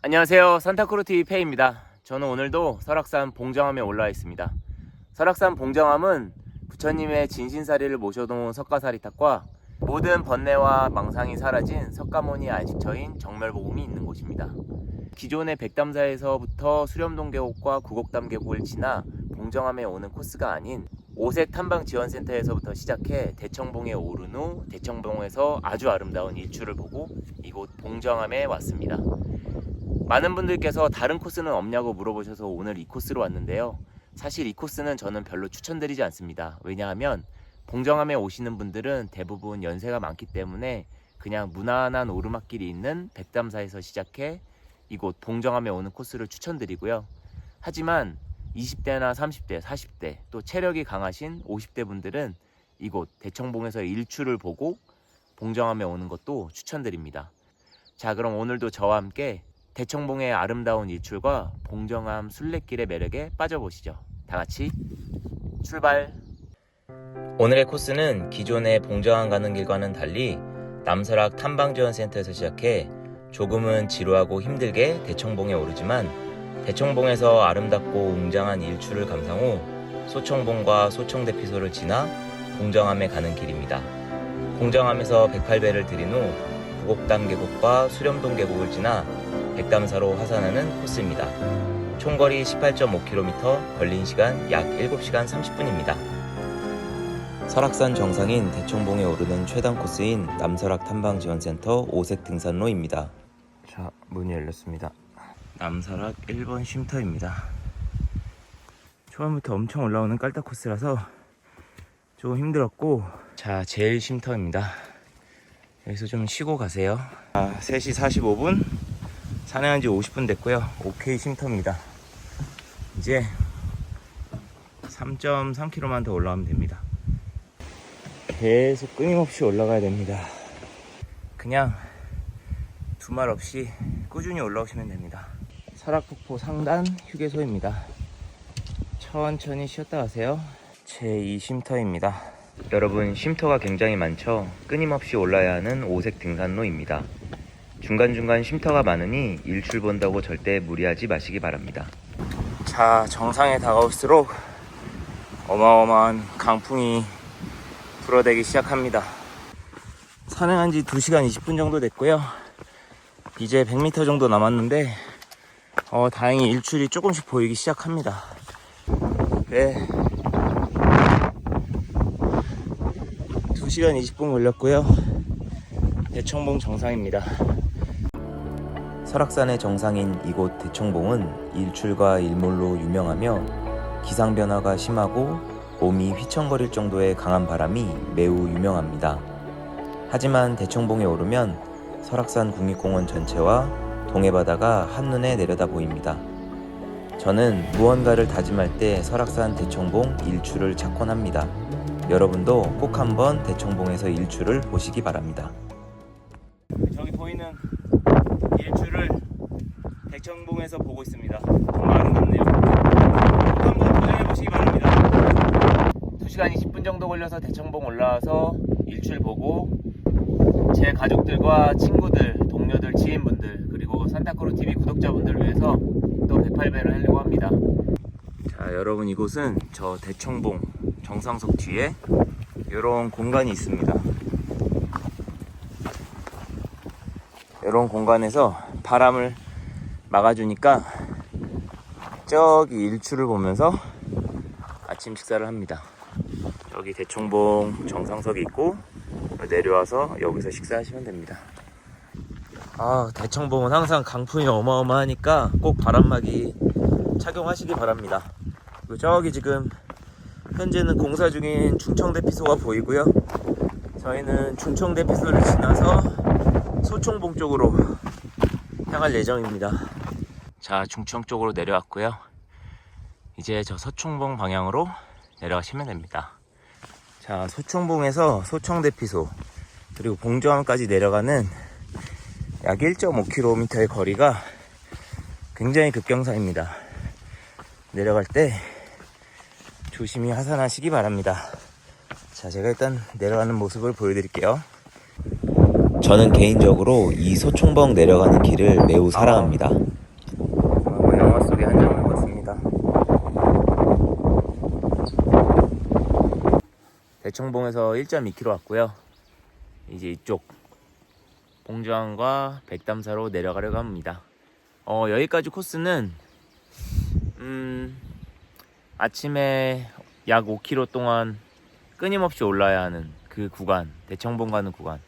안녕하세요, 산타크루TV 페이입니다. 저는 오늘도 설악산 봉정암에 올라와 있습니다. 설악산 봉정암은 부처님의 진신사리를 모셔놓은 석가사리탑과 모든 번뇌와 망상이 사라진 석가모니 안식처인 정멸보궁이 있는 곳입니다. 기존의 백담사에서부터 수렴동 계곡과 구곡담 계곡을 지나 봉정암에 오는 코스가 아닌 오색 탐방 지원센터에서부터 시작해 대청봉에 오른 후 대청봉에서 아주 아름다운 일출을 보고 이곳 봉정암에 왔습니다. 많은 분들께서 다른 코스는 없냐고 물어보셔서 오늘 이 코스로 왔는데요. 사실 이 코스는 저는 별로 추천드리지 않습니다. 왜냐하면 봉정암에 오시는 분들은 대부분 연세가 많기 때문에 그냥 무난한 오르막길이 있는 백담사에서 시작해 이곳 봉정암에 오는 코스를 추천드리고요. 하지만 20대나 30대, 40대 또 체력이 강하신 50대 분들은 이곳 대청봉에서 일출을 보고 봉정암에 오는 것도 추천드립니다. 자, 그럼 오늘도 저와 함께 대청봉의 아름다운 일출과 봉정암 순례길의 매력에 빠져보시죠. 다같이 출발! 오늘의 코스는 기존의 봉정암 가는 길과는 달리 남설악 탐방지원센터에서 시작해 조금은 지루하고 힘들게 대청봉에 오르지만 대청봉에서 아름답고 웅장한 일출을 감상 후 소청봉과 소청대피소를 지나 봉정암에 가는 길입니다. 봉정암에서 108배를 들인 후 구곡담 계곡과 수렴동 계곡을 지나 백담사로 하산하는 코스입니다. 총거리 18.5km, 걸린 시간 약 7시간 30분입니다. 설악산 정상인 대청봉에 오르는 최단 코스인 남설악 탐방지원센터 오색 등산로입니다. 자, 문이 열렸습니다. 남설악 1번 쉼터입니다. 초반부터 엄청 올라오는 깔딱 코스라서 조금 힘들었고, 자, 제일 쉼터입니다. 여기서 좀 쉬고 가세요. 3시 45분 산행한 지 50분 됐고요. 오케이 쉼터입니다. 이제 3.3km만 더 올라가면 됩니다. 계속 끊임없이 올라가야 됩니다. 그냥 두말 없이 꾸준히 올라오시면 됩니다. 설악폭포 상단 휴게소입니다. 천천히 쉬었다 가세요. 제2 쉼터입니다. 여러분, 쉼터가 굉장히 많죠? 끊임없이 올라야 하는 오색 등산로입니다. 중간중간 쉼터가 많으니 일출 본다고 절대 무리하지 마시기 바랍니다. 자, 정상에 다가올수록 어마어마한 강풍이 불어대기 시작합니다. 산행한 지 2시간 20분 정도 됐고요. 이제 100m 정도 남았는데 다행히 일출이 조금씩 보이기 시작합니다. 네, 2시간 20분 걸렸고요. 대청봉 정상입니다. 설악산의 정상인 이곳 대청봉은 일출과 일몰로 유명하며 기상 변화가 심하고 몸이 휘청거릴 정도의 강한 바람이 매우 유명합니다. 하지만 대청봉에 오르면 설악산 국립공원 전체와 동해바다가 한눈에 내려다 보입니다. 저는 무언가를 다짐할 때 설악산 대청봉 일출을 찾곤 합니다. 여러분도 꼭 한번 대청봉에서 일출을 보시기 바랍니다. 저기 보이는 일출을 대청봉에서 보고 있습니다. 정말 아름답네요. 꼭 한번 도전해보시기 바랍니다. 2시간 20분 정도 걸려서 대청봉 올라와서 일출 보고 제 가족들과 친구들, 동료들, 지인분들 그리고 산타크루TV 구독자분들을 위해서 또 108배를 하려고 합니다. 자, 여러분, 이곳은 저 대청봉 정상석 뒤에 이런 공간이 있습니다. 이런 공간에서 바람을 막아주니까 저기 일출을 보면서 아침 식사를 합니다. 여기 대청봉 정상석이 있고 내려와서 여기서 식사하시면 됩니다. 대청봉은 항상 강풍이 어마어마하니까 꼭 바람막이 착용하시기 바랍니다. 그리고 저기 지금 현재는 공사 중인 충청대피소가 보이고요. 저희는 충청대피소를 지나서 소청봉 쪽으로 향할 예정입니다. 자, 충청 쪽으로 내려왔고요. 이제 저 서충봉 방향으로 내려가시면 됩니다. 자, 소청봉에서 소청대피소 그리고 봉정암까지 내려가는 약 1.5km의 거리가 굉장히 급경사입니다. 내려갈 때 조심히 하산하시기 바랍니다. 자, 제가 일단 내려가는 모습을 보여드릴게요. 저는 개인적으로 이 소총봉 내려가는 길을 매우 사랑합니다. 대청봉에서 1.2km 왔고요. 이제 이쪽 봉정암과 백담사로 내려가려고 합니다. 여기까지 코스는 아침에 약 5km 동안 끊임없이 올라야 하는 그 구간, 대청봉 가는 구간.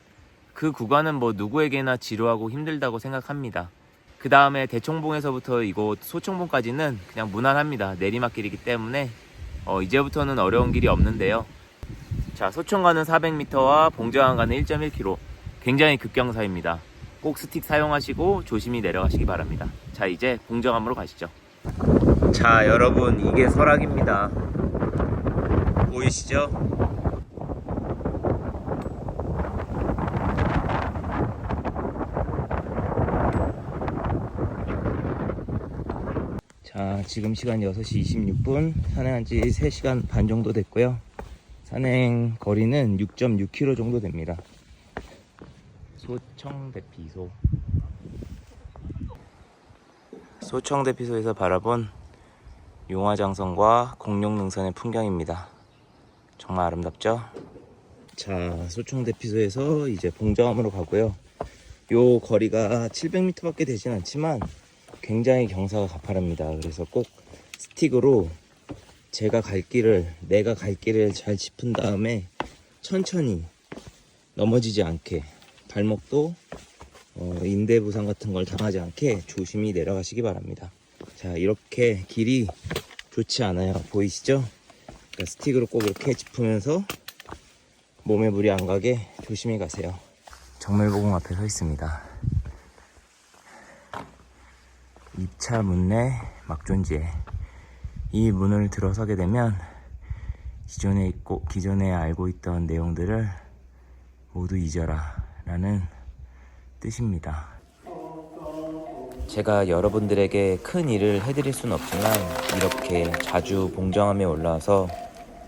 그 구간은 뭐 누구에게나 지루하고 힘들다고 생각합니다. 그 다음에 대청봉에서부터 이곳 소청봉까지는 그냥 무난합니다. 내리막길이기 때문에 이제부터는 어려운 길이 없는데요. 자, 소청 가는 400m와 봉정암 가는 1.1km, 굉장히 급경사입니다. 꼭 스틱 사용하시고 조심히 내려가시기 바랍니다. 자, 이제 봉정암으로 가시죠. 자, 여러분, 이게 설악입니다. 보이시죠? 자, 지금 시간 6시 26분, 산행한 지 3시간 반 정도 됐고요. 산행 거리는 6.6km 정도 됩니다. 소청대피소. 소청대피소에서 바라본 용화장성과 공룡능선의 풍경입니다. 정말 아름답죠? 자, 소청대피소에서 이제 봉정암으로 가고요. 요 거리가 700m밖에 되진 않지만 굉장히 경사가 가파릅니다. 그래서 꼭 스틱으로 내가 갈 길을 잘 짚은 다음에 천천히 넘어지지 않게, 발목도 인대 부상 같은 걸 당하지 않게 조심히 내려가시기 바랍니다. 자, 이렇게 길이 좋지 않아요. 보이시죠? 그러니까 스틱으로 꼭 이렇게 짚으면서 몸에 무리 안 가게 조심히 가세요. 정멸보궁 앞에 서 있습니다. 입차 문내 막존지에, 이 문을 들어서게 되면 기존에 알고 있던 내용들을 모두 잊어라 라는 뜻입니다. 제가 여러분들에게 큰 일을 해드릴 수는 없지만 이렇게 자주 봉정암에 올라와서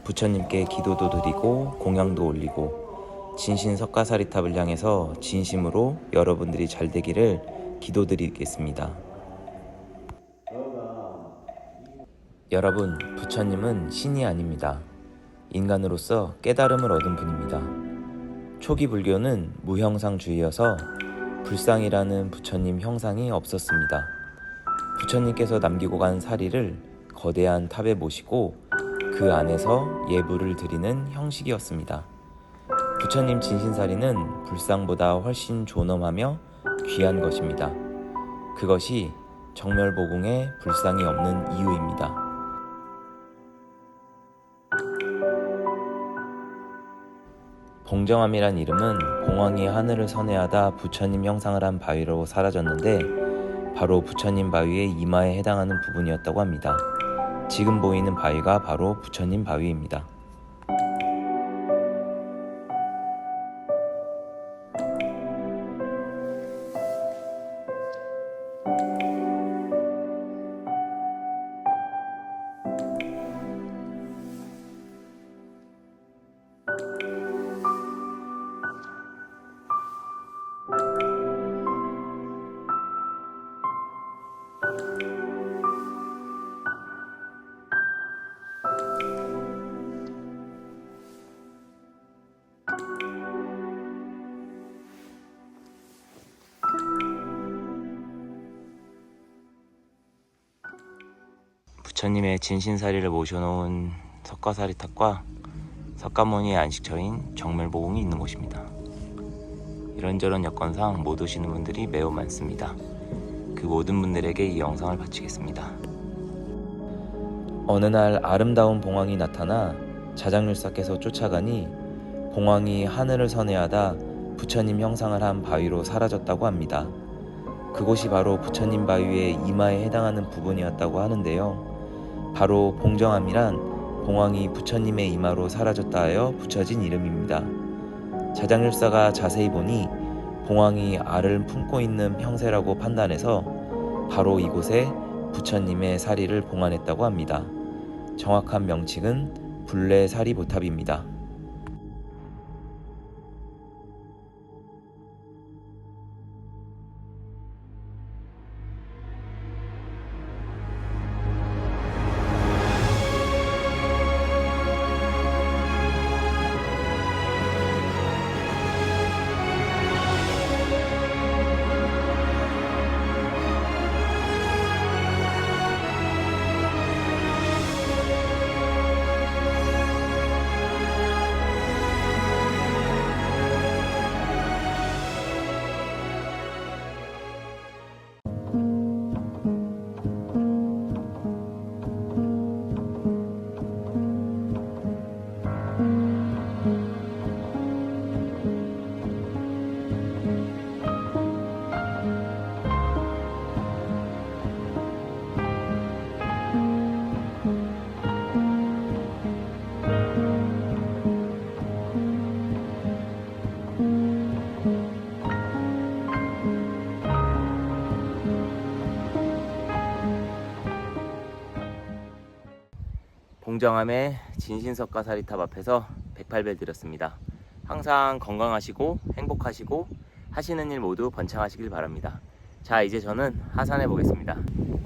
부처님께 기도도 드리고 공양도 올리고 진신 석가사리탑을 향해서 진심으로 여러분들이 잘 되기를 기도드리겠습니다. 여러분, 부처님은 신이 아닙니다. 인간으로서 깨달음을 얻은 분입니다. 초기 불교는 무형상주의여서 불상이라는 부처님 형상이 없었습니다. 부처님께서 남기고 간 사리를 거대한 탑에 모시고 그 안에서 예불을 드리는 형식이었습니다. 부처님 진신사리는 불상보다 훨씬 존엄하며 귀한 것입니다. 그것이 정멸보궁에 불상이 없는 이유입니다. 봉정암이란 이름은 봉황이 하늘을 선회하다 부처님 형상을 한 바위로 사라졌는데 바로 부처님 바위의 이마에 해당하는 부분이었다고 합니다. 지금 보이는 바위가 바로 부처님 바위입니다. 부처님의 진신사리를 모셔놓은 석가사리탑과 석가모니의 안식처인 정멸보궁이 있는 곳입니다. 이런저런 여건상 못 오시는 분들이 매우 많습니다. 그 모든 분들에게 이 영상을 바치겠습니다. 어느 날 아름다운 봉황이 나타나 자장률사께서 쫓아가니 봉황이 하늘을 선회하다 부처님 형상을 한 바위로 사라졌다고 합니다. 그곳이 바로 부처님 바위의 이마에 해당하는 부분이었다고 하는데요. 바로 봉정암이란 봉황이 부처님의 이마로 사라졌다 하여 붙여진 이름입니다. 자장률사가 자세히 보니 봉황이 알을 품고 있는 형세라고 판단해서 바로 이곳에 부처님의 사리를 봉안했다고 합니다. 정확한 명칭은 불례사리보탑입니다. 봉정암의 진신석가사리탑 앞에서 108배 드렸습니다. 항상 건강하시고 행복하시고 하시는 일 모두 번창하시길 바랍니다. 자, 이제 저는 하산해 보겠습니다.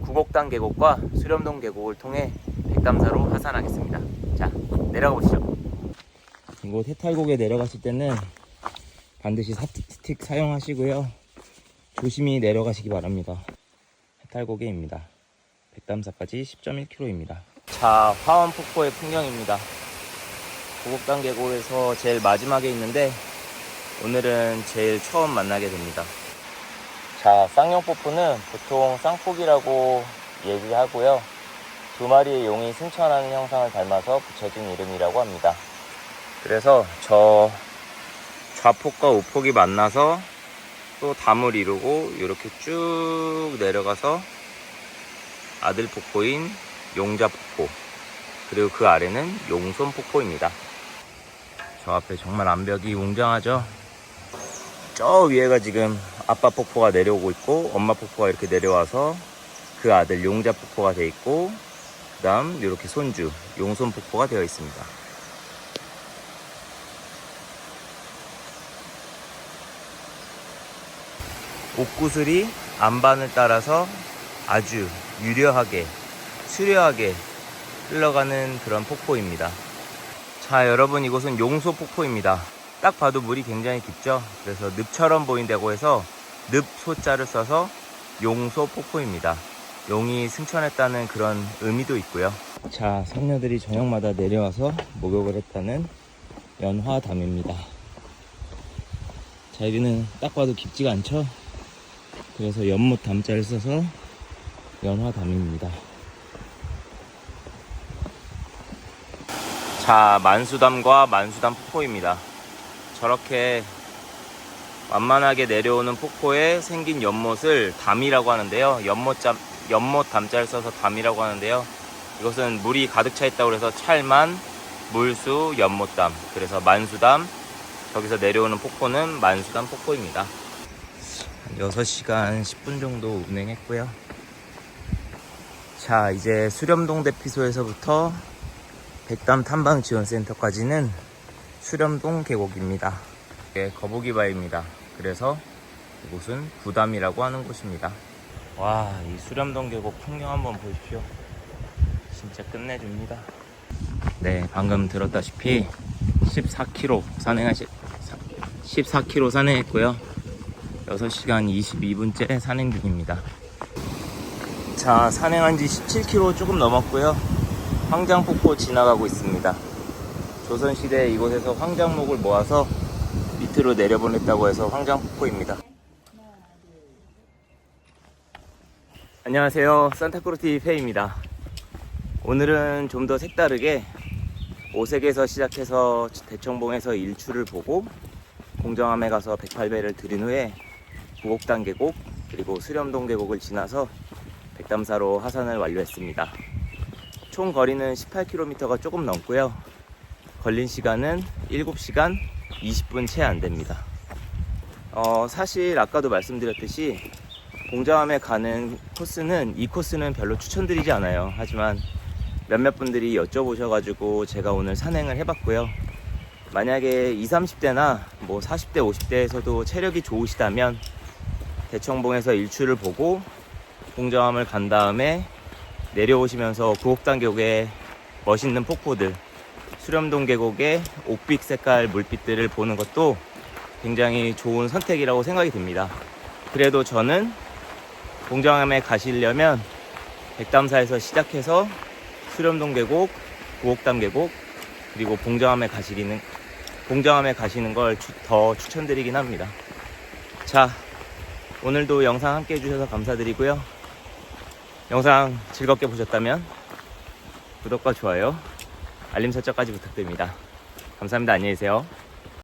구곡당 계곡과 수렴동 계곡을 통해 백담사로 하산하겠습니다. 자, 내려가 보시죠. 이곳 해탈곡에 내려가실 때는 반드시 스틱 사용하시고요. 조심히 내려가시기 바랍니다. 해탈곡에입니다. 백담사까지 10.1km입니다. 자, 화원폭포의 풍경입니다. 구곡당 계곡에서 제일 마지막에 있는데 오늘은 제일 처음 만나게 됩니다. 자, 쌍용폭포는 보통 쌍폭이라고 얘기하고요. 두 마리의 용이 승천하는 형상을 닮아서 붙여진 이름이라고 합니다. 그래서 저 좌폭과 우폭이 만나서 또 담을 이루고 이렇게 쭉 내려가서 아들 폭포인 용자폭포, 그리고 그 아래는 용손폭포입니다. 저 앞에 정말 암벽이 웅장하죠. 저 위에가 지금 아빠 폭포가 내려오고 있고 엄마 폭포가 이렇게 내려와서 그 아들 용자 폭포가 되어 있고, 그 다음 이렇게 손주 용손 폭포가 되어 있습니다. 옥구슬이 안반을 따라서 아주 유려하게 수려하게 흘러가는 그런 폭포입니다. 자, 여러분, 이곳은 용소 폭포입니다. 딱 봐도 물이 굉장히 깊죠. 그래서 늪처럼 보인다고 해서 늪소자를 써서 용소 폭포입니다. 용이 승천했다는 그런 의미도 있고요. 자, 선녀들이 저녁마다 내려와서 목욕을 했다는 연화담입니다. 자, 여기는 딱 봐도 깊지가 않죠. 그래서 연못 담자를 써서 연화담입니다. 자, 만수담과 만수담 폭포입니다. 저렇게 완만하게 내려오는 폭포에 생긴 연못을 담이라고 하는데요. 연못 담자를 써서 담이라고 하는데요. 이것은 물이 가득 차 있다고 해서 찰만, 물수, 연못담, 그래서 만수담, 저기서 내려오는 폭포는 만수담 폭포입니다. 6시간 10분 정도 운행했고요. 자, 이제 수렴동 대피소에서부터 백담 탐방지원센터까지는 수렴동 계곡입니다. 네, 거북이바위입니다. 그래서 이곳은 부담이라고 하는 곳입니다. 와, 이 수렴동 계곡 풍경 한번 보십시오. 진짜 끝내줍니다. 네, 방금 들었다시피 14km 산행했고요. 6시간 22분째 산행 중입니다. 자, 산행한 지 17km 조금 넘었고요. 황장폭포 지나가고 있습니다. 조선시대에 이곳에서 황장목을 모아서 밑으로 내려보냈다고 해서 황장폭포입니다. 안녕하세요, 산타크루티 페이입니다. 오늘은 좀 더 색다르게 오색에서 시작해서 대청봉에서 일출을 보고 봉정암에 가서 108배를 들인 후에 구곡당 계곡 그리고 수렴동 계곡을 지나서 백담사로 하산을 완료했습니다. 총 거리는 18km가 조금 넘고요. 걸린 시간은 7시간 20분 채 안 됩니다. 사실 아까도 말씀드렸듯이 봉정암에 가는 코스는 이 코스는 별로 추천드리지 않아요. 하지만 몇몇 분들이 여쭤보셔가지고 제가 오늘 산행을 해봤고요. 만약에 20, 30대나 뭐 40대, 50대에서도 체력이 좋으시다면 대청봉에서 일출을 보고 봉정암을 간 다음에 내려오시면서 구곡당 계곡의 멋있는 폭포들, 수렴동 계곡의 옥빛 색깔 물빛들을 보는 것도 굉장히 좋은 선택이라고 생각이 듭니다. 그래도 저는 봉정암에 가시려면 백담사에서 시작해서 수렴동 계곡, 구곡당 계곡, 그리고 봉정암에 가시는 걸 더 추천드리긴 합니다. 자, 오늘도 영상 함께 해주셔서 감사드리고요. 영상 즐겁게 보셨다면 구독과 좋아요, 알림 설정까지 부탁드립니다. 감사합니다. 안녕히 계세요.